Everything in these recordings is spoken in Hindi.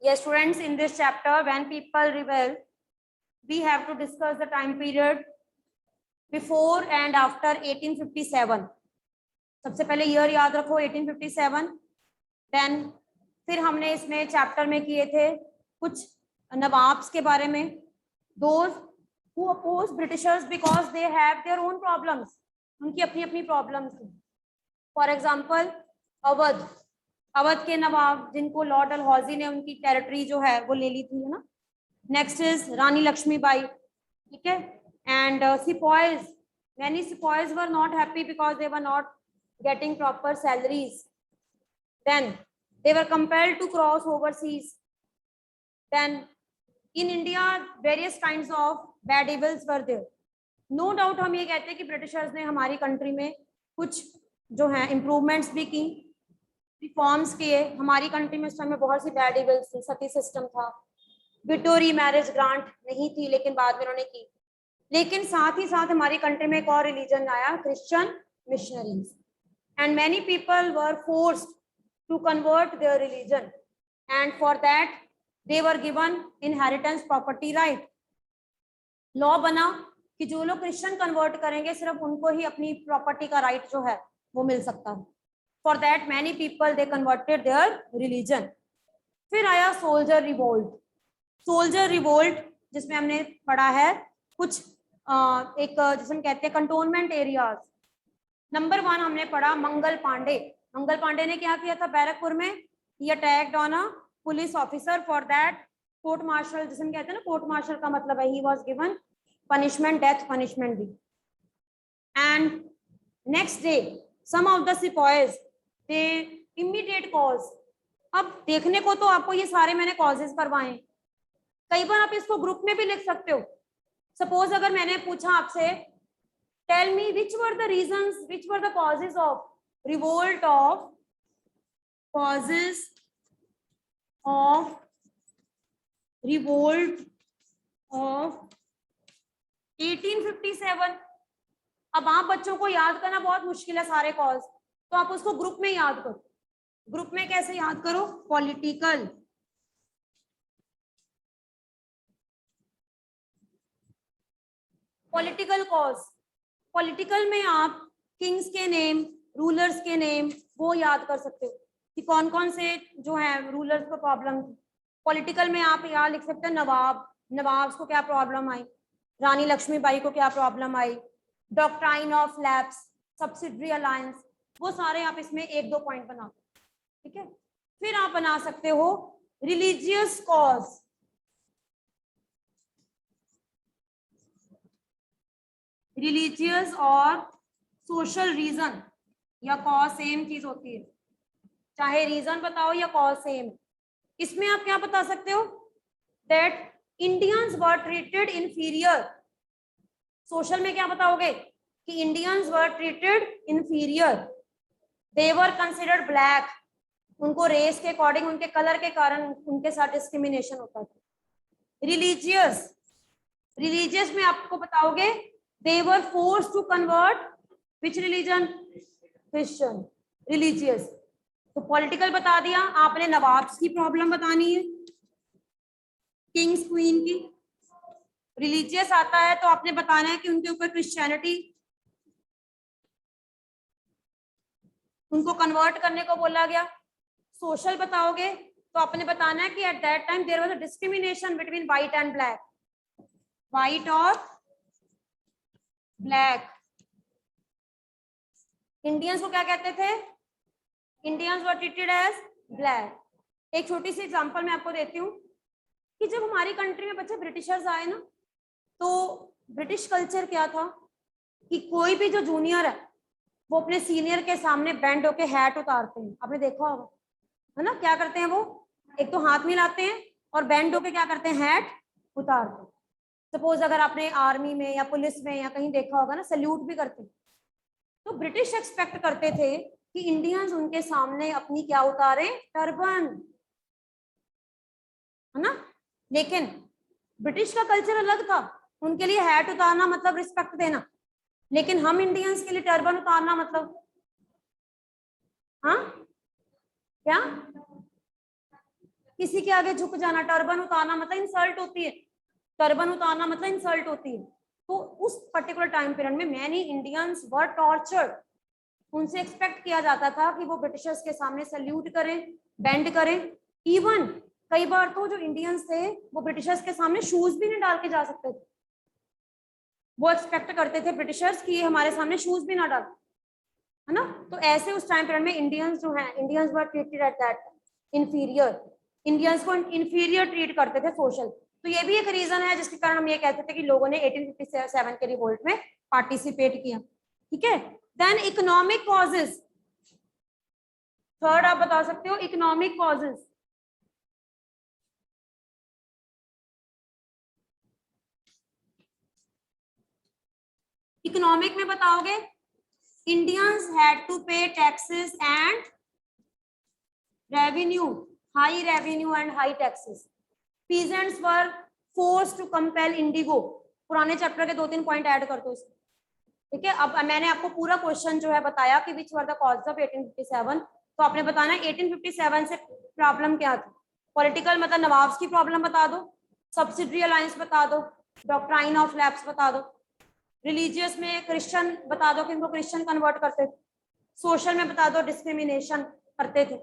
Yes, students, in this chapter, when people rebel, we have to discuss the time period before and after 1857. सबसे पहले ईयर याद रखो 1857. देन फिर हमने इसमें चैप्टर में किए थे कुछ नवाब्स के बारे में, those who oppose Britishers because they have their own problems. उनकी अपनी अपनी प्रॉब्लम्स थी. फॉर एग्जाम्पल अवध के नवाब जिनको लॉर्ड डलहौजी ने उनकी टेरिटरी जो है वो ले ली थी, है ना. नेक्स्ट इज रानी लक्ष्मीबाई, ठीक है. And sepoys, many sepoys were not happy because they were not getting proper salaries. Then they were compelled to cross overseas. Then in India various kinds of bad evils were there. No doubt हम ये कहते हैं कि ब्रिटिशर्स ने हमारी कंट्री में कुछ जो है इम्प्रूवमेंट्स भी की, रिफॉर्म्स किए. हमारी कंट्री में उस समय बहुत सी बैड इवल्स थी. सती सिस्टम था, विटोरी मैरिज ग्रांट नहीं थी लेकिन बाद में उन्होंने की. लेकिन साथ ही साथ हमारी कंट्री में एक और रिलीजन आया, Christian missionaries, and many people were forced to convert their religion and for that they were given inheritance property right. Law बना कि जो लोग क्रिश्चियन कन्वर्ट करेंगे सिर्फ उनको ही अपनी प्रॉपर्टी का राइट जो है वो मिल सकता है. For that many people they converted their religion. फिर आया सोल्जर रिवोल्ट. सोल्जर रिवोल्ट जिसमें हमने पढ़ा है कुछ एक जिसे हम कहते हैं कंटोनमेंट एरियाज. नंबर 1 हमने पढ़ा मंगल पांडे. मंगल पांडे ने क्या किया था बैरकपुर में? He attacked on a police officer. For that court martial, जिसे हम कहते हैं ना, कोर्ट मार्शल का मतलब है he was given punishment, death punishment भी. And next day some of the sepoys they immediate cause. अब देखने को तो आपको ये सारे मैंने कॉजेज करवाए, कई बार आप इसको ग्रुप में भी लिख सकते हो. सपोज अगर मैंने पूछा आपसे, tell me which were the reasons, which were the causes of revolt of, causes of revolt of 1857. अब आप बच्चों को याद करना बहुत मुश्किल है सारे कॉज, तो आप उसको ग्रुप में याद करो. ग्रुप में कैसे याद करो? Political, political cause. पॉलिटिकल में आप किंग्स के नेम, रूलर्स के नेम वो याद कर सकते हो कि कौन कौन से जो है रूलर्स को प्रॉब्लम थी. पॉलिटिकल में आप यहाँ लिख सकते हैं नवाब, नवाब्स को क्या प्रॉब्लम आई, रानी लक्ष्मीबाई को क्या problem I, doctrine of lapse, subsidiary alliance, वो सारे आप इसमें 1-2 पॉइंट बना दो, ठीक है. फिर आप बना सकते हो रिलीजियस कॉज. रिलीजियस और सोशल रीजन या कॉज सेम चीज होती है, चाहे रीजन बताओ या कॉज सेम. इसमें आप क्या बता सकते हो? That Indians were treated inferior. Social में क्या बताओगे? कि Indians were treated inferior, they were considered black. उनको रेस के अकॉर्डिंग, उनके कलर के कारण उनके साथ डिस्क्रिमिनेशन होता था. रिलीजियस, रिलीजियस में आपको बताओगे they were forced to convert which religion? Christian. Religious. तो पॉलिटिकल बता दिया आपने, नवाब्स की प्रॉब्लम बतानी है, किंग्स क्वीन की. रिलीजियस आता है तो आपने बताना है कि उनके ऊपर क्रिश्चियनिटी, उनको कन्वर्ट करने को बोला गया. सोशल बताओगे तो आपने बताना है कि at that time there was a discrimination between white and black, white और ब्लैक. इंडियंस को क्या कहते थे? Indians were treated as black. एक छोटी सी एग्जांपल मैं आपको देती हूँ कि जब हमारी कंट्री में बच्चे ब्रिटिशर्स आए ना, तो ब्रिटिश कल्चर क्या था कि कोई भी जो जूनियर है वो अपने सीनियर के सामने बेंड होके हैट उतारते हैं. आपने देखा होगा, है ना? क्या करते हैं वो? एक तो हाथ मिलाते हैं और बेंड होके क्या करते हैं? हैट उतारते हैं. सपोज अगर आपने आर्मी में या पुलिस में या कहीं देखा होगा ना, सल्यूट भी करते हैं. तो ब्रिटिश एक्सपेक्ट करते थे कि इंडियंस उनके सामने अपनी क्या उतारे? टर्बन, है ना. लेकिन ब्रिटिश का कल्चर अलग था, उनके लिए हैट उतारना मतलब रिस्पेक्ट देना, लेकिन हम इंडियंस के लिए टर्बन उतारना मतलब, हाँ क्या? किसी के आगे झुक जाना, टर्बन उतारना मतलब इंसल्ट होती है, टर्बन उतारना मतलब इंसल्ट होती है। तो उस पर्टिकुलर टाइम पीरियड में मैनी इंडियंस वर टॉर्चर्ड। उनसे एक्सपेक्ट किया जाता था कि वो ब्रिटिशर्स के सामने सल्यूट करें, बेंड करें। इवन कई बार तो जो इंडियंस थे वो ब्रिटिशर्स के सामने शूज भी नहीं डाल के जा सकते थे। वो एक्सपेक्ट करते थे ब्रिटिशर्स कि ये हमारे सामने शूज भी ना डाल, है ना। तो ऐसे उस टाइम पीरियड में इंडियंस जो है, Indians were treated at that inferior, Indians को इंफीरियर ट्रीट करते थे सोशल। तो ये भी एक रीजन है जिसके कारण हम ये कहते थे कि लोगों ने 1857 के रिवोल्ट में पार्टिसिपेट किया। ठीक है, देन इकोनॉमिक कॉजेज, थर्ड आप बता सकते हो इकोनॉमिक कॉजेज। इकोनॉमिक में बताओगे, Indians had to pay taxes and revenue, high revenue and high taxes. Peasants were forced to compel indigo. पुराने चैप्टर के 2-3 पॉइंट ऐड कर दो इसमें। ठीक है, अब मैंने आपको पूरा क्वेश्चन जो है बताया कि विच वर द कॉज ऑफ 1857। तो आपने बताना 1857 से प्रॉब्लम क्या थी। पॉलिटिकल मतलब नवाब्स की प्रॉब्लम बता दो, सब्सिडरी अलायंस बता दो, डॉक्ट्राइन ऑफ लैप्स बता दो, रिलीजियस में क्रिश्चियन बता दो कि इनको क्रिश्चियन कन्वर्ट करते थे, सोशल में बता दो डिस्क्रिमिनेशन करते थे,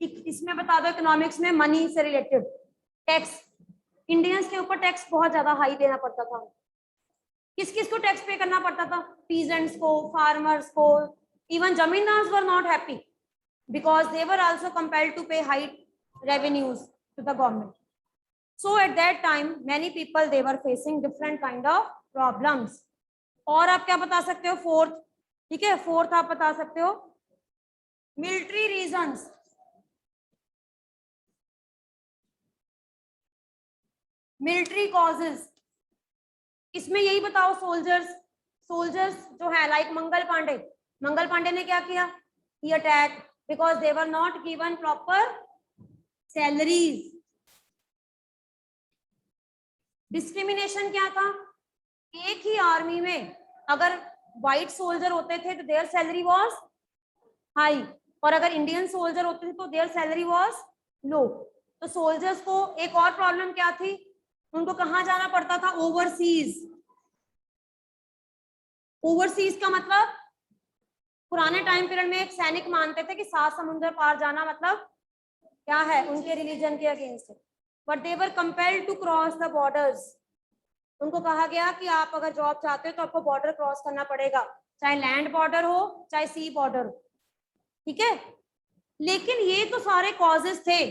इसमें बता दो इकोनॉमिक्स में मनी से रिलेटेड टैक्स, इंडियंस के ऊपर टैक्स बहुत ज्यादा हाई देना पड़ता था। किस किस को टैक्स पे करना पड़ता था, पीजेंट्स को, फार्मर्स को, even zamindars were not happy because they were also compelled to pay high revenues to the government. So at that time many people they were facing different kind of problems. और आप क्या बता सकते हो, फोर्थ, ठीक है, फोर्थ आप बता सकते हो मिलिट्री रीजंस। मिलिट्री कॉजेज, इसमें यही बताओ, सोल्जर्स, सोल्जर्स जो है लाइक मंगल पांडे, मंगल पांडे ने क्या किया, he attack because they were not given proper salaries. Discrimination क्या था, एक ही आर्मी में अगर व्हाइट सोल्जर होते थे तो देयर सैलरी वाज हाई, और अगर इंडियन सोल्जर होते थे तो देयर सैलरी वाज लो। तो सोल्जर्स को एक और प्रॉब्लम क्या थी, उनको कहाँ जाना पड़ता था, ओवरसीज। ओवरसीज का मतलब पुराने टाइम पीरियड में एक सैनिक मानते थे कि 7 समुद्र पार जाना मतलब क्या है, उनके रिलीजन के अगेंस्ट है, but they were compelled to cross the borders. उनको कहा गया कि आप अगर जॉब चाहते हो तो आपको बॉर्डर क्रॉस करना पड़ेगा, चाहे लैंड बॉर्डर हो चाहे सी बॉर्डर हो। ठीक है, लेकिन ये तो सारे कॉजेस थे।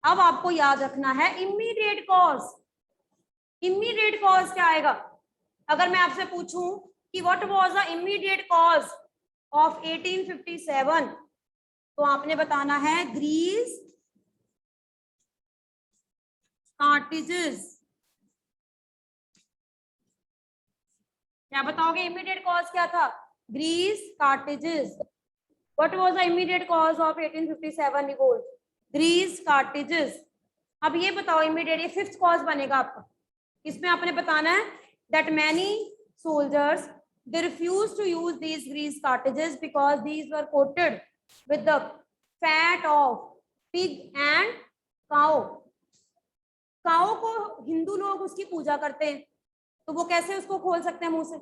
अब आपको याद रखना है इमीडिएट कॉज। इमीडिएट कॉज क्या आएगा, अगर मैं आपसे पूछूं कि what was the immediate cause of 1857, तो आपने बताना है ग्रीस कार्टेजेस। क्या बताओगे, इमीडिएट कॉज क्या था, grease cartridges. What was the immediate cause of 1857 revolt, grease cartridges. अब ये बताओ इमीडिएट, ये फिफ्थ कॉज बनेगा आपका। इसमें आपने बताना है that many soldiers they refused to use these grease cartridges because these were coated with the fat of pig and cow. काओ को हिंदू लोग उसकी पूजा करते हैं, तो वो कैसे उसको खोल सकते हैं मुंह से।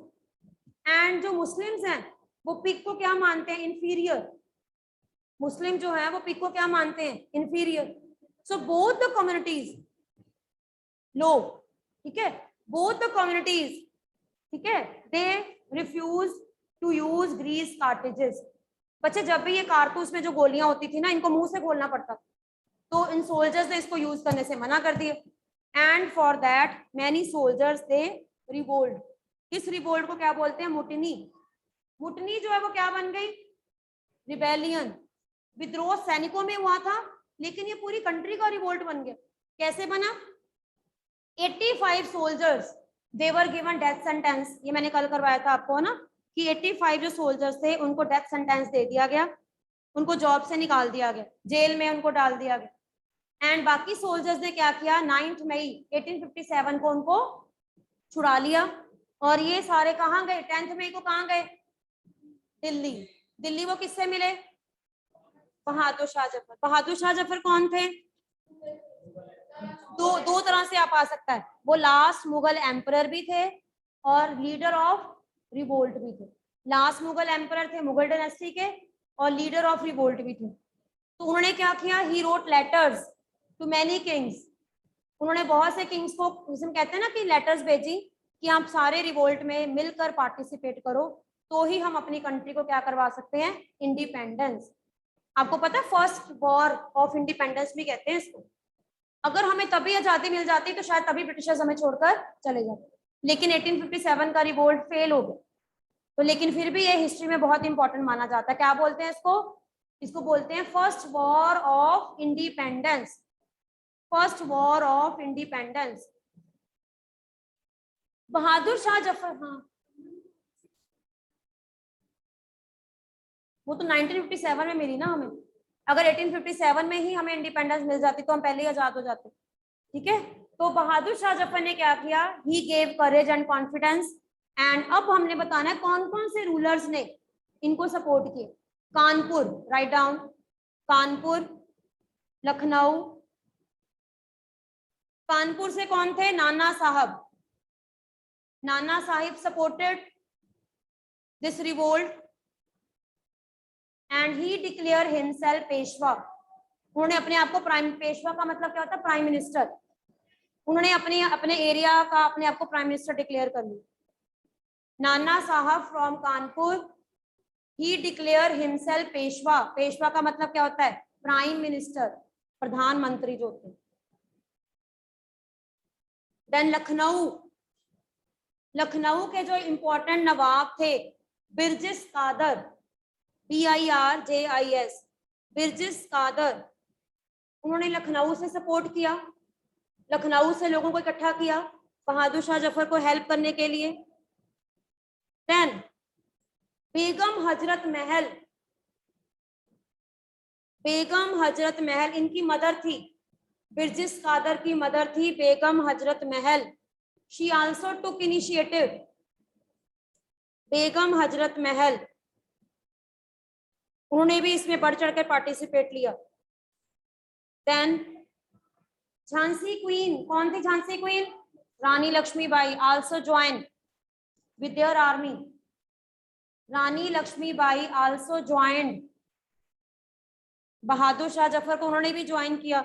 एंड जो मुस्लिम्स हैं वो पिग को क्या मानते हैं, इंफीरियर। मुस्लिम जो है वो पिग को क्या मानते हैं, inferior. So both the communities लो, ठीक है, बोथ द कम्युनिटीज, ठीक है, they refuse to use grease cartridges. बच्चे जब भी ये कारतूस में जो गोलियां होती थी ना, इनको मुंह से खोलना पड़ता, तो इन सोल्जर्स ने इसको यूज करने से मना कर दिया। And for that many soldiers they revolt. इस रिवोल्ट को क्या बोलते हैं, मुटनी। मुटनी जो है वो क्या बन गई, रिबेलियन। विद्रोह सैनिकों में हुआ था, लेकिन ये पूरी कंट्री का रिवोल्ट बन गया। कैसे बना, 85 soldiers they were given death sentence. ये मैंने कल करवाया था आपको ना, कि 85 जो सोल्जर्स थे उनको डेथ सेंटेंस दे दिया गया, उनको जॉब से निकाल दिया गया, जेल में उनको डाल दिया गया। एंड बाकी सोल्जर्स ने क्या किया, 9 मई 1857 को उनको छुड़ा लिया। और ये सारे कहाँ गए, 10 मई को कहाँ गए, दिल्ली। दिल्ली वो किससे मिले, बहादुर शाह जफर। बहादुर शाह जफर कौन थे, दो तरह से आप आ सकता है, वो लास्ट मुगल एम्परर भी थे और लीडर ऑफ रिवोल्ट भी थे। लास्ट मुगल एम्परर थे मुगल डायनेस्टी के और लीडर ऑफ रिवोल्ट भी थे। तो उन्होंने क्या किया, he wrote letters to many kings. उन्होंने बहुत से किंग्स को, जिसमें कहते हैं ना कि लेटर्स भेजी कि आप सारे रिवोल्ट में मिलकर पार्टिसिपेट करो, तो ही हम अपनी कंट्री को क्या करवा सकते हैं, इंडिपेंडेंस। आपको पता है फर्स्ट वॉर ऑफ इंडिपेंडेंस भी कहते हैं इसको। अगर हमें तभी आजादी मिल जाती तो शायद तभी ब्रिटिशर्स हमें छोड़कर चले जाते, लेकिन 1857 का रिवोल्ट फेल हो गया। तो लेकिन फिर भी ये हिस्ट्री में बहुत इंपॉर्टेंट माना जाता है। क्या बोलते हैं इसको, इसको बोलते हैं first war of independence. First war of independence. Bahadur Shah Zafar, हाँ वो तो 1957 में मिली ना हमें। अगर 1857 में ही हमें इंडिपेंडेंस मिल जाती तो हम पहले ही आजाद हो जाते। ठीक है, तो बहादुर शाह जफर ने क्या किया, he gave courage and confidence. And अब हमने बताना है कौन कौन से रूलर्स ने इनको सपोर्ट किए। Kanpur, right down, Kanpur, Lucknow. कानपुर से कौन थे, Nana Sahab. Nana Sahib supported this revolt and he declare himself Peshwa. उन्होंने अपने आप को प्राइम, पेशवा का मतलब क्या होता है, प्राइम मिनिस्टर। उन्होंने अपने एरिया का अपने आप को प्राइम मिनिस्टर डिक्लेयर कर लिया। नाना साहब from Kanpur, he declare himself Peshwa. Peshwa का मतलब क्या होता है, प्राइम मिनिस्टर, प्रधानमंत्री जो होते हैं। देन लखनऊ, लखनऊ के जो इंपॉर्टेंट नवाब थे, बिरजिस कादर, BIRJIS, बिरजिस कादर। उन्होंने लखनऊ से सपोर्ट किया, लखनऊ से लोगों को इकट्ठा किया बहादुर शाह जफर को हेल्प करने के लिए। देन बेगम हजरत महल, बेगम हजरत महल इनकी मदर थी, बिरजिस कादर की मदर थी Begum Hazrat Mahal. She also took initiative, Begum Hazrat Mahal, उन्होंने भी इसमें बढ़ चढ़कर पार्टिसिपेट लिया। देन झांसी क्वीन, कौन थी Jhansi queen, Rani Lakshmibai, also join with their army. Rani Lakshmibai also joined, Bahadur Shah Zafar को उन्होंने भी ज्वाइन किया।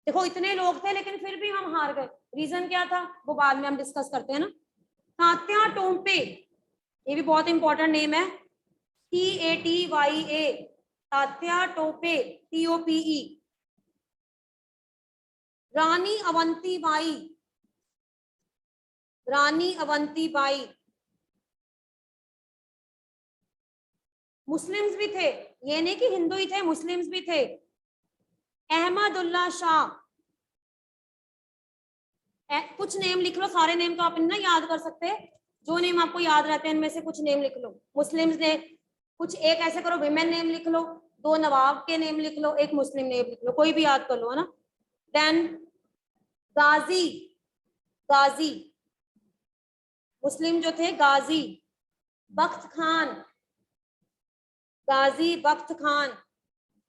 देखो इतने लोग थे लेकिन फिर भी हम हार गए। रीजन क्या था वो बाद में हम डिस्कस करते हैं ना। तात्या टोपे, ये भी बहुत इंपॉर्टेंट नेम है, TATYA, तात्या टोपे, TOPE। रानी अवंतीबाई, रानी अवंतीबाई। मुस्लिम्स भी थे, ये नहीं कि हिंदू ही थे, मुस्लिम्स भी थे। अहमदुल्ला शाह, कुछ नेम लिख लो, सारे नेम तो आप ना याद कर सकते, जो नेम आपको याद रहते हैं इनमें से कुछ नेम लिख लो। मुस्लिम्स ने कुछ, एक ऐसे करो विमेन नेम लिख लो, दो नवाब के नेम लिख लो, एक मुस्लिम नेम लिख लो, कोई भी याद कर लो, है ना। देन गाजी, गाजी मुस्लिम जो थे, गाजी। बख्त खान, गाजी बख्त खान,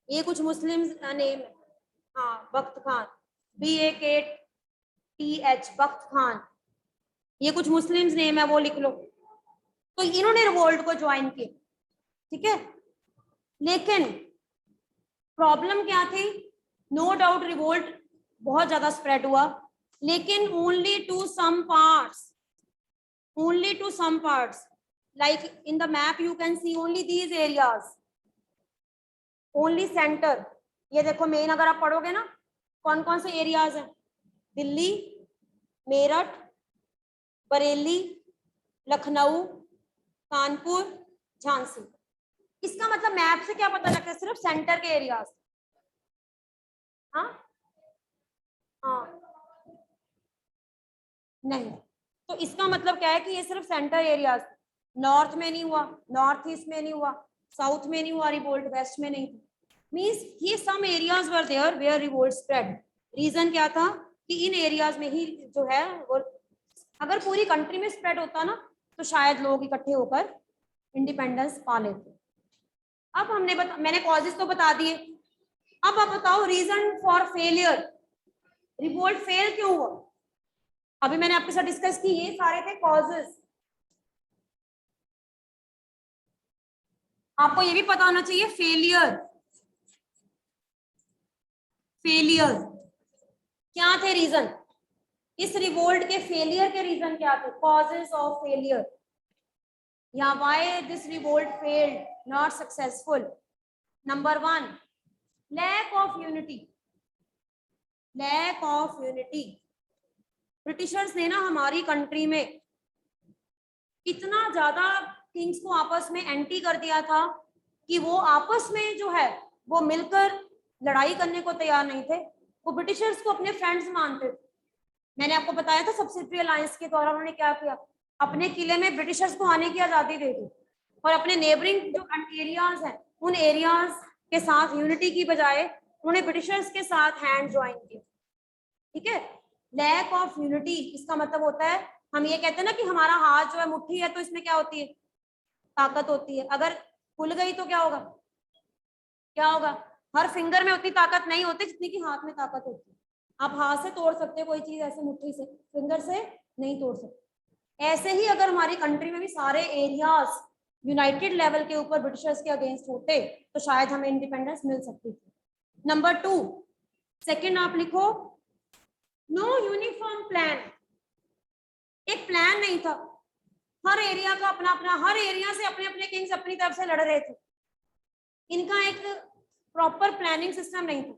ये कुछ मुस्लिम नेम है। हाँ बख्त खान, BAKTH, बख्त खान, ये कुछ मुस्लिम्स नेम है, वो लिख लो। तो इन्होंने रिवोल्ट को ज्वाइन किया, ठीक है। लेकिन प्रॉब्लम क्या थी, नो डाउट रिवोल्ट बहुत ज्यादा स्प्रेड हुआ, लेकिन only to some parts, only to some parts, like in the map you can see only these areas, only center। ये देखो मेन अगर आप पढ़ोगे ना, कौन कौन से एरियाज हैं, दिल्ली, मेरठ, बरेली, लखनऊ, कानपुर, झांसी। इसका मतलब मैप से क्या पता लगता है, सिर्फ सेंटर के एरियाज। हाँ हाँ नहीं, तो इसका मतलब क्या है कि ये सिर्फ सेंटर एरियाज, नॉर्थ में नहीं हुआ, नॉर्थ ईस्ट में नहीं हुआ, साउथ में नहीं हुआ रिवोल्ट, वेस्ट में नहीं। मींस ये some areas were there where revolt spread. Reason क्या था कि इन एरियाज में ही जो है वो, अगर पूरी कंट्री में स्प्रेड होता ना तो शायद लोग इकट्ठे होकर इंडिपेंडेंस पा लेते। अब हमने मैंने कॉजेस तो बता दिए, अब आप बताओ reason for failure, revolt fail क्यों हुआ? अभी मैंने आपके साथ डिस्कस की, ये सारे थे कॉजेस। आपको ये भी पता होना चाहिए फेलियर, फेलियर क्या थे रीजन, इस रिवोल्ट के फेलियर के रीजन क्या थे, कॉजेस ऑफ फेलियर, या why this revolt failed not successful. Number 1, lack of unity, lack of unity. Britishers ने ना हमारी कंट्री में इतना ज्यादा किंग्स को आपस में एंटी कर दिया था कि वो आपस में जो है वो मिलकर लड़ाई करने को तैयार नहीं थे। वो ब्रिटिशर्स को अपने फ्रेंड्स मानते थे। मैंने आपको बताया था सब्सिडरी अलायंस के द्वारा उन्होंने क्या किया, अपने किले में ब्रिटिशर्स को आने की आजादी दे दी और अपने नेबरिंग जो एरियाज हैं उन एरियाज के साथ यूनिटी की बजाय उन्होंने ब्रिटिशर्स के साथ हैंड ज्वाइन किया। ठीक है, लैक ऑफ यूनिटी इसका मतलब होता है, हम ये कहते हैं ना कि हमारा हाथ जो है मुट्ठी है तो इसमें क्या होती है, ताकत होती है। अगर खुल गई तो क्या होगा, क्या होगा, हर फिंगर में उतनी ताकत नहीं होती जितनी कि हाथ में ताकत होती है। आप हाथ से तोड़ सकते हो कोई चीज, ऐसे मुट्ठी से, फिंगर से नहीं तोड़ सकते। ऐसे ही अगर हमारी कंट्री में भी सारे एरियाज यूनाइटेड लेवल के ऊपर ब्रिटिशर्स के अगेंस्ट होते तो शायद हमें इंडिपेंडेंस मिल सकती थी। नंबर 2, सेकेंड आप लिखो, नो यूनिफॉर्म प्लान, एक प्लान नहीं था, हर एरिया का अपना अपना, हर एरिया से अपने अपने किंग्स अपनी तरफ से लड़ रहे थे, इनका एक प्रॉपर प्लानिंग सिस्टम नहीं था।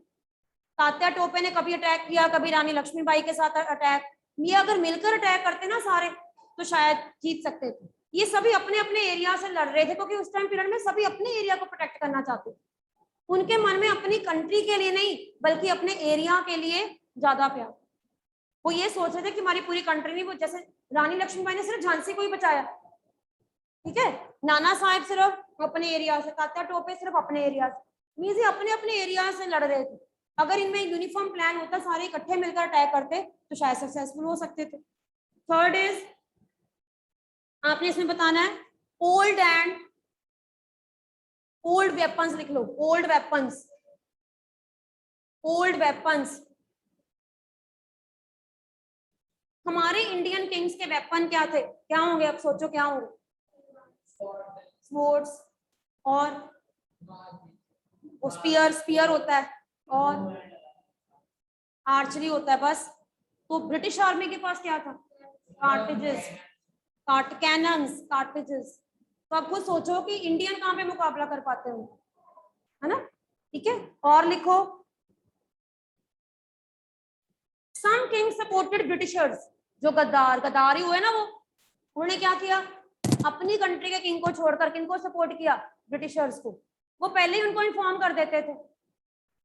तात्या टोपे ने कभी अटैक किया, कभी रानी लक्ष्मीबाई के साथ अटैक, ये अगर मिलकर अटैक करते ना सारे तो शायद जीत सकते थे। ये सभी अपने अपने एरिया से लड़ रहे थे क्योंकि उस टाइम पीरियड में सभी अपने एरिया को प्रोटेक्ट करना चाहते थे। उनके मन में अपनी कंट्री के लिए नहीं बल्कि अपने एरिया के लिए ज्यादा प्यार। वो ये सोच रहे थे कि हमारी पूरी कंट्री में, वो जैसे रानी लक्ष्मीबाई ने सिर्फ झांसी को ही बचाया, ठीक है, नाना साहब सिर्फ अपने एरिया से, तात्या टोपे सिर्फ अपने एरिया से, मींस ये अपने अपने एरिया से लड़ रहे थे। अगर इनमें यूनिफॉर्म प्लान होता, सारे इकट्ठे मिलकर अटैक करते तो शायद सक्सेसफुल हो सकते थे। थर्ड इज, आपने इसमें बताना है ओल्ड एंड ओल्ड वेपन्स, लिख लो ओल्ड वेपन्स, ओल्ड वेपन्स। हमारे इंडियन किंग्स के वेपन क्या थे, क्या होंगे, अब सोचो क्या होंगे, स्वर्ड्स और स्पीयर, स्पीयर होता है और आर्चरी होता है बस। तो ब्रिटिश आर्मी के पास क्या था, कार्टिजेस, कैनन्स, कार्टिजेस। तो आप खुद सोचो कि इंडियन कहाँ पे मुकाबला कर पाते हो, है ना। ठीक है, और लिखो, सम किंग सपोर्टेड ब्रिटिशर्स, जो गद्दार गद्दारी हुए ना वो, उन्होंने क्या किया, अपनी कंट्री के किंग को छोड़कर किनको सपोर्ट किया, ब्रिटिशर्स को। वो पहले ही उनको इन्फॉर्म कर देते थे।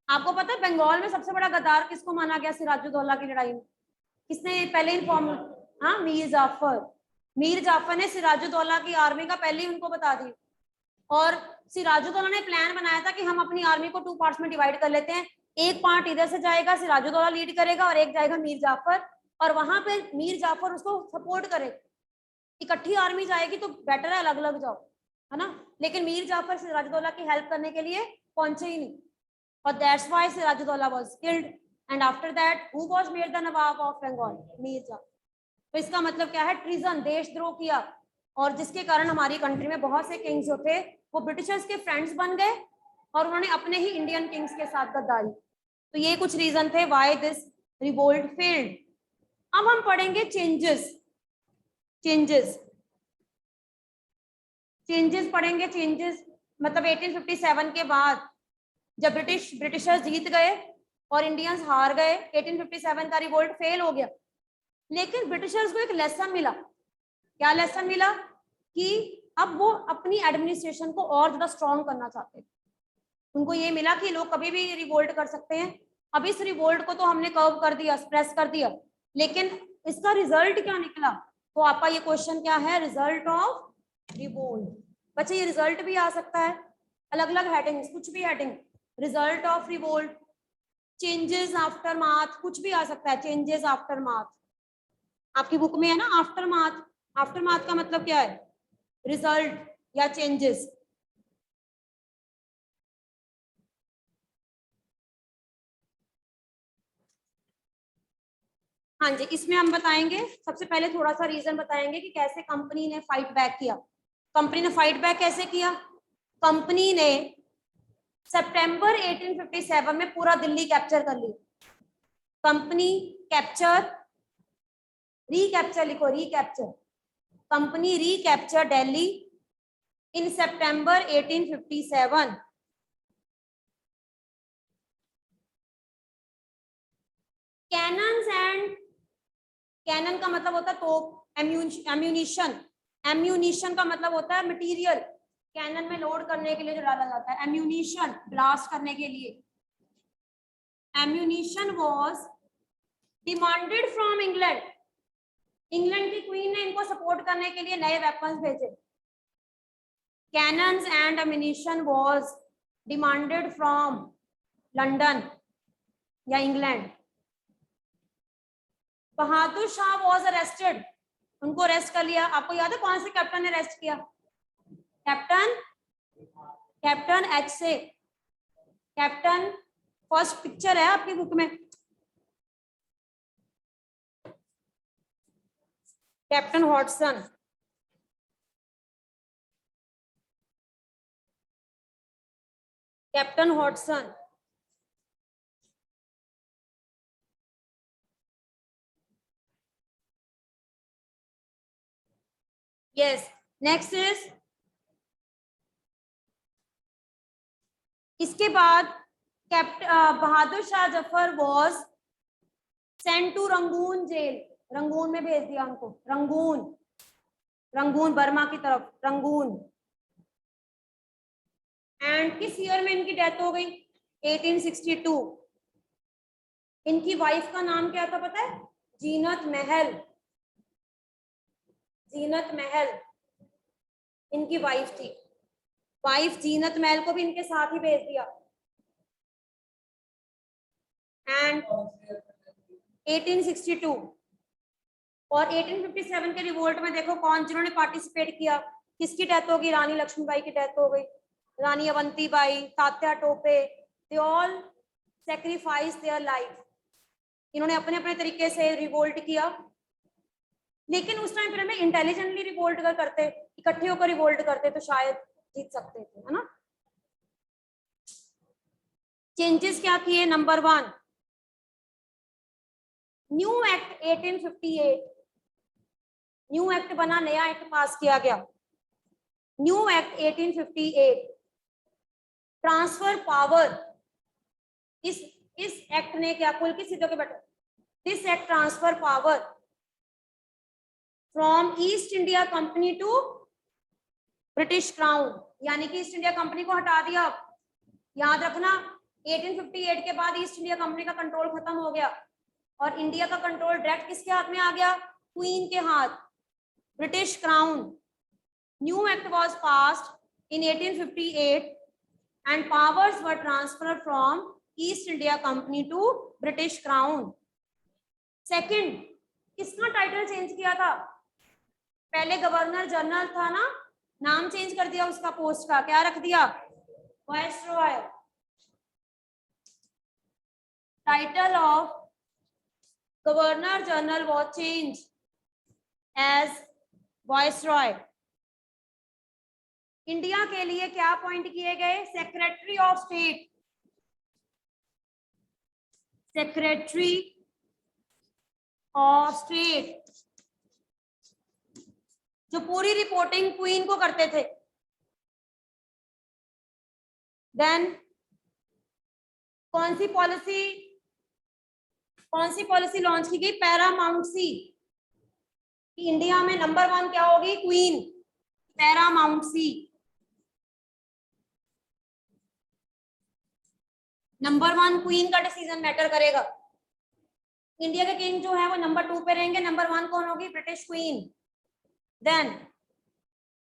आपको पता है बंगाल में सबसे बड़ा गद्दार किसको माना गया सिराजुद्दौला की लड़ाई में, किसने पहले इन्फॉर्म, हाँ, मीर जाफर। मीर जाफर ने सिराजुद्दौला की आर्मी का पहले ही उनको बता दिया। और सिराजुद्दौला ने प्लान बनाया था कि हम अपनी आर्मी को 2 पार्ट्स में डिवाइड कर लेते हैं, एक पार्ट इधर से जाएगा, सिराजुद्दौला लीड करेगा, और एक जाएगा मीर जाफर, और वहां पे मीर जाफर उसको सपोर्ट करेगा। इकट्ठी आर्मी जाएगी तो बेटर है अलग अलग जाओ, है ना। लेकिन मीर जाफर सिराजुद्दौला की हेल्प करने के लिए पहुंचे ही नहीं, और that's why Sirajuddaulah was killed, and after that who was made the Nawab of Bengal, Mir Jafar. तो इसका मतलब क्या है, ट्रीजन, देशद्रोह किया, और जिसके कारण हमारी कंट्री में बहुत से किंग्स जो थे वो ब्रिटिशर्स के फ्रेंड्स बन गए और उन्होंने अपने ही इंडियन किंग्स के साथ गद्दारी। तो ये कुछ रीजन थे व्हाई दिस रिवोल्ट फेल्ड। अब हम पढ़ेंगे चेंजेस, चेंजेस, चेंजेस पढ़ेंगे। चेंजेस मतलब 1857 के बाद जब ब्रिटिशर्स जीत गए और इंडियंस हार गए, 1857 का रिवोल्ट फेल हो गया, लेकिन ब्रिटिशर्स को एक लेसन मिला। क्या लेसन मिला, कि अब वो अपनी एडमिनिस्ट्रेशन को और ज्यादा स्ट्रॉन्ग करना चाहते थे। उनको ये मिला कि लोग कभी भी रिवोल्ट कर सकते हैं। अब इस रिवोल्ट को तो हमने कर्व कर दिया, स्प्रेस कर दिया, लेकिन इसका रिजल्ट क्या निकला, तो आपका ये क्वेश्चन क्या है, रिजल्ट ऑफ रिवोल्ट। बच्चे ये रिजल्ट भी आ सकता है, अलग अलग हेडिंग्स, कुछ भी heading, result of revolt, changes aftermath, कुछ भी आ सकता है, चेंजेस आफ्टर माथ। आपकी बुक में है ना आफ्टर माथ, आफ्टर माथ का मतलब क्या है, रिजल्ट या चेंजेस। हाँ जी, इसमें हम बताएंगे सबसे पहले थोड़ा सा रीजन बताएंगे कि कैसे कंपनी ने फाइट बैक किया। कंपनी ने फाइट बैक कैसे किया? कंपनी ने सितंबर 1857 में पूरा दिल्ली कैप्चर कर लिया। कंपनी कैप्चर, रीकैप्चर लिखो, recapture. Company recapture Delhi in September 1857। Cannons and, cannon का मतलब होता है तोप, एम्यूनिशन, एम्यूनिशन का मतलब होता है मटेरियल, कैनन में लोड करने के लिए जो डाला जाता है, एम्यूनिशन ब्लास्ट करने के लिए। Ammunition was demanded from England, England की क्वीन ने इनको सपोर्ट करने के लिए नए वेपन्स भेजे। Cannons and ammunition was demanded from London या England. Bahadur Shah was arrested, उनको अरेस्ट कर लिया। आपको याद है कौन से कैप्टन ने अरेस्ट किया? कैप्टन एच से, कैप्टन, फर्स्ट पिक्चर है आपकी बुक में, captain Hodson. Captain Hodson. Yes, next is, इसके बाद captain Bahadur Shah Zafar was sent to Rangoon jail, Rangoon में भेज दिया उनको, रंगून, रंगून बर्मा की तरफ, रंगून। एंड किस ईयर में इनकी डेथ हो गई? 1862। इनकी वाइफ का नाम क्या था पता है? जीनत महल, जीनत महल इनकी वाइफ थी। वाइफ जीनत महल को भी इनके साथ ही भेज दिया। एंड 1862 और 1857 के रिवोल्ट में देखो कौन जिन्होंने पार्टिसिपेट किया, किसकी डेथ होगी? रानी लक्ष्मीबाई की डेथ हो गई, Rani Avantibai, Tatya Tope, they all sacrifice their life. इन्होंने अपने अपने तरीके से रिवोल्ट किया, लेकिन उस टाइम पर हमें इंटेलिजेंटली रिवोल्ट करते, इकट्ठे होकर रिवोल्ट करते तो शायद जीत सकते थे, है ना। चेंजेस क्या किए? Number 1, new act 1858, new act बना, नया एक्ट पास किया गया, न्यू एक्ट 1858, ट्रांसफर पावर। इस एक्ट ने क्या, कुल की सीधों के बेटा, this act transfer power from East India company to British crown, यानी कि ईस्ट इंडिया कंपनी को हटा दिया। याद रखना 1858 के बाद ईस्ट इंडिया कंपनी का कंट्रोल खत्म हो गया और इंडिया का कंट्रोल डायरेक्ट किसके हाथ में आ गया? क्वीन के हाथ, British crown. New act was passed in 1858 and powers were transferred from East India Company to British Crown. Second, किसका टाइटल चेंज किया था? पहले गवर्नर जनरल था ना, नाम चेंज कर दिया उसका, पोस्ट का क्या रख दिया? Viceroy. Title of governor general was changed as viceroy. India के लिए क्या अपॉइंट किए गए? Secretary of state, secretary of state, जो पूरी रिपोर्टिंग क्वीन को करते थे। देन कौन सी पॉलिसी लॉन्च की गई? पैरामाउंटसी, कि इंडिया में नंबर 1 क्या होगी? क्वीन, पैरामाउंटसी। नंबर 1 क्वीन का डिसीजन मैटर करेगा। इंडिया के किंग जो है वो नंबर 2 पे रहेंगे, नंबर 1 कौन होगी? British queen. देन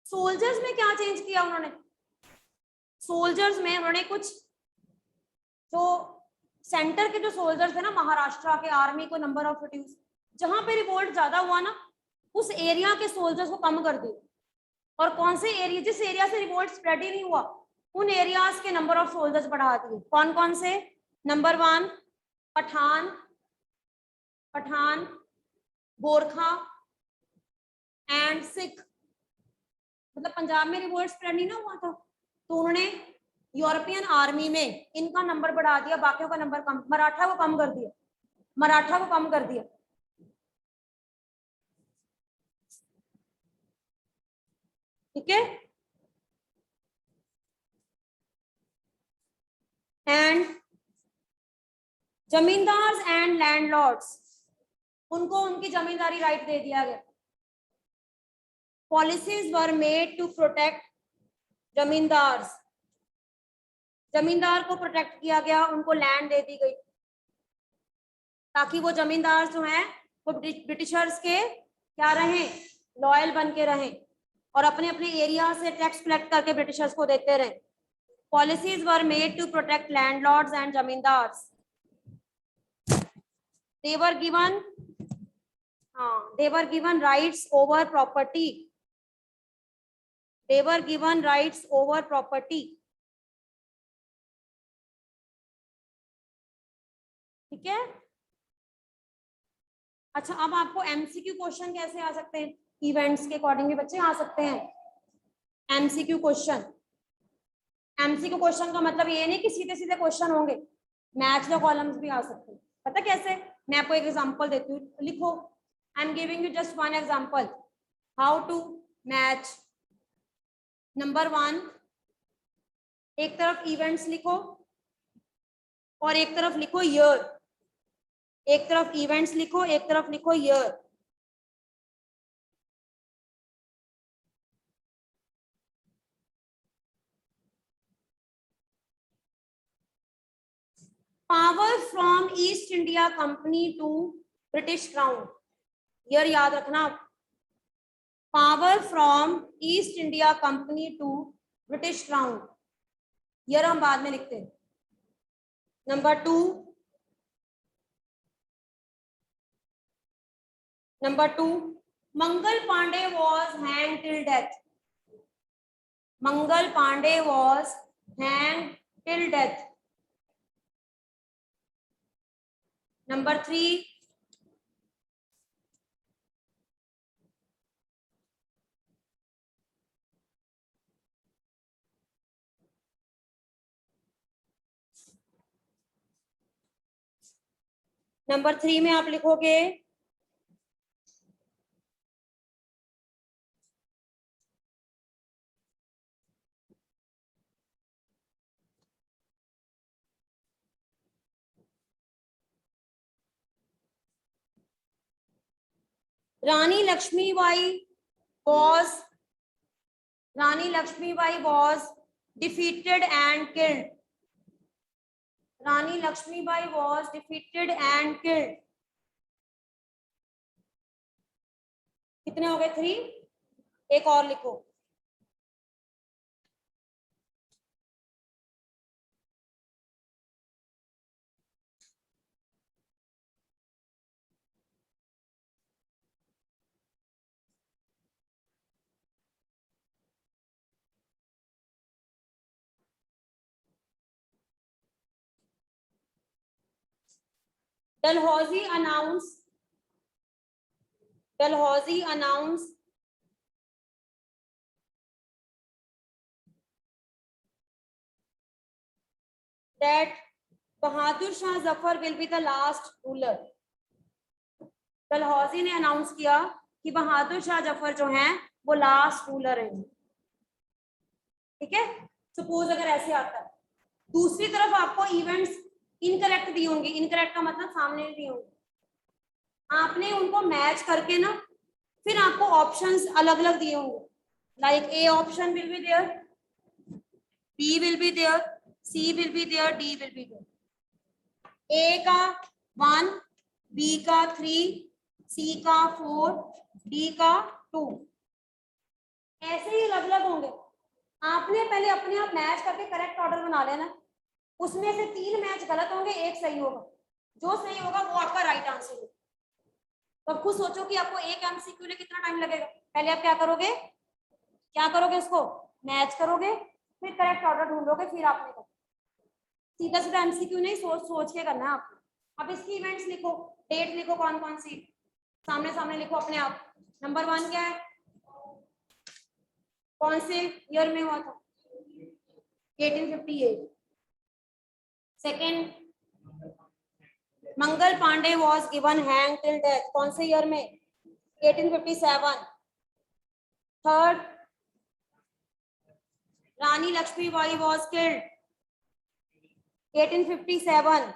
सोल्जर्स में क्या चेंज किया उन्होंने? सोल्जर्स में उन्होंने कुछ, जो सेंटर के जो सोल्जर्स थे ना, महाराष्ट्र के आर्मी को नंबर ऑफ रिड्यूस, जहां पे रिवोल्ट ज्यादा हुआ ना उस एरिया के सोल्जर्स को कम कर दिया, और कौन से एरिया, जिस एरिया से रिवोल्ट स्प्रेड ही नहीं हुआ उन एरियाज के नंबर ऑफ सोल्जर्स बढ़ा दिए। कौन कौन से? नंबर 1 पठान, गोरखा एंड सिख, मतलब पंजाब में रिवोल्ट स्प्रेड नहीं ना हुआ था, तो उन्होंने यूरोपियन आर्मी में इनका नंबर बढ़ा दिया, बाकियों का नंबर कम, मराठा को कम कर दिया, मराठा को कम कर दिया। ठीक है, एंड जमींदार्स एंड लैंडलॉर्ड्स, उनको उनकी जमींदारी राइट दे दिया गया। Policies were made to protect zamindars, zamindar को प्रोटेक्ट किया गया, उनको लैंड दे दी गई ताकि वो जमींदार जो हैं वो ब्रिटिशर्स के क्या रहें, लॉयल बन के रहें और अपने अपने एरिया से टैक्स कलेक्ट करके ब्रिटिशर्स को देते रहें। Policies were made to protect landlords and zamindars. They were given rights over property. They were given rights over property. ठीक है। अच्छा, अब आपको एमसीक्यू क्वेश्चन कैसे आ सकते हैं, इवेंट्स के अकॉर्डिंग भी बच्चे आ सकते हैं एमसीक्यू क्वेश्चन। एमसीक्यू क्वेश्चन का मतलब ये नहीं कि सीधे सीधे क्वेश्चन होंगे, मैच द कॉलम्स भी आ सकते हैं। पता कैसे, मैं आपको एक एग्जांपल देती हूँ, लिखो, I am giving you just one example how to match. Number 1, एक तरफ इवेंट्स लिखो और एक तरफ लिखो ईयर, एक तरफ इवेंट्स लिखो, एक तरफ लिखो year. Power from East India company to British crown, year याद रखना। Power from East India company to British crown, year हम बाद में लिखते हैं। Number 2, Mangal Pandey was hang till death, Mangal Pandey was hang till death. Number 3, number 3 में आप लिखोगे रानी Lakshmibai was defeated and killed. Rani Lakshmibai was defeated and killed. कितने हो गए? 3। एक और लिखो, Dalhousie announced that Bahadur Shah Zafar will be the last ruler. Dalhousie ने अनाउंस किया कि बहादुर शाह जफर जो हैं वो लास्ट रूलर हैं। ठीक है, सपोज अगर ऐसे आता है। दूसरी तरफ आपको इवेंट्स इनकरेक्ट दी होंगी, इनकरेक्ट का मतलब सामने दी होंगी, आपने उनको मैच करके ना फिर आपको ऑप्शंस अलग अलग दिए होंगे, like A option will be there, B will be there, C will be there, D will be there. A का 1, बी का 3, सी का 4, डी का 2, ऐसे ही अलग अलग होंगे। आपने पहले अपने आप मैच करके करेक्ट ऑर्डर बना लेना, उसमें से 3 मैच गलत होंगे, 1 सही होगा, जो सही होगा वो आपका राइट आंसर है। तो अब खुद सोचो कि आपको एक एमसीक्यू में कितना टाइम लगेगा। पहले आप क्या करोगे, इसको मैच करोगे, फिर करेक्ट ऑर्डर ढूंढोगे, फिर आपने करना। सीधा सीधा एमसीक्यू नहीं, सोच सोच के करना है आपको। अब इसकी इवेंट्स लिखो, डेट लिखो कौन कौन सी, सामने सामने लिखो अपने आप। नंबर 1 क्या है, कौन से ईयर में हुआ था? 1858। Second, Mangal Pandey was given hang till death, कौन से ईयर में? 1857। Third, Rani Lakshmibai was killed 1857।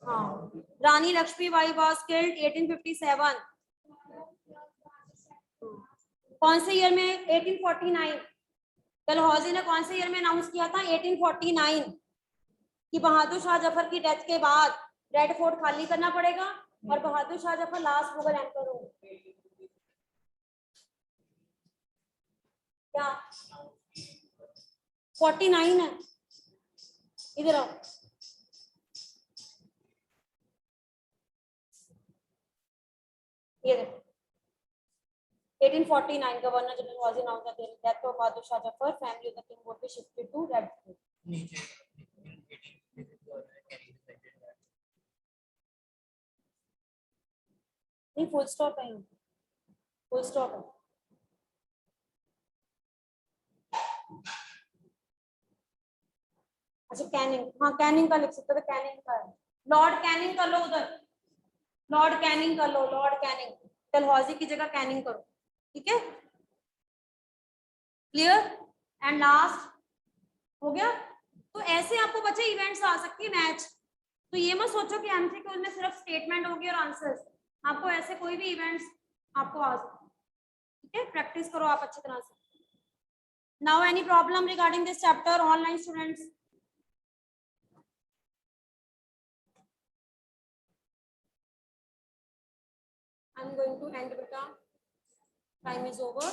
हाँ, रानी लक्ष्मीबाई वॉज किल्ड 1857। कौन से ईयर में? 1849। डलहौजी ने कौन से ईयर में अनाउंस किया था? 1849 कि बहादुर शाह जफर की डेथ के बाद रेड फोर्ट खाली करना पड़ेगा और बहादुर शाह जफर लास्ट मुगल एम्पर होंगे। क्या 49 है? इधर आओ, ये देखो 1849 governor general was announced that the death of Bahadur Shah Jafar, family of the king would be shifted to Red Fort. नहीं, फुल स्टॉप है, फुल स्टॉप है। अच्छा कैनिंग, हाँ कैनिंग का लिख सकते हो, कैनिंग का है। लॉर्ड कैनिंग कर लो उधर, लॉर्ड कैनिंग कर लो, लॉर्ड कैनिंग। डलहौजी की जगह कैनिंग करो, ठीक है? क्लियर? एंड लास्ट हो गया। तो ऐसे आपको बच्चे इवेंट्स आ सकती है मैच, तो ये मत सोचो कि एमसीक्यू में सिर्फ स्टेटमेंट होगी और आंसर्स, आपको ऐसे कोई भी इवेंट्स आपको आ सकते हैं, ठीक है? प्रैक्टिस करो आप अच्छी तरह से। Now any problem regarding this chapter online students? I'm going to end, beta. Time is over.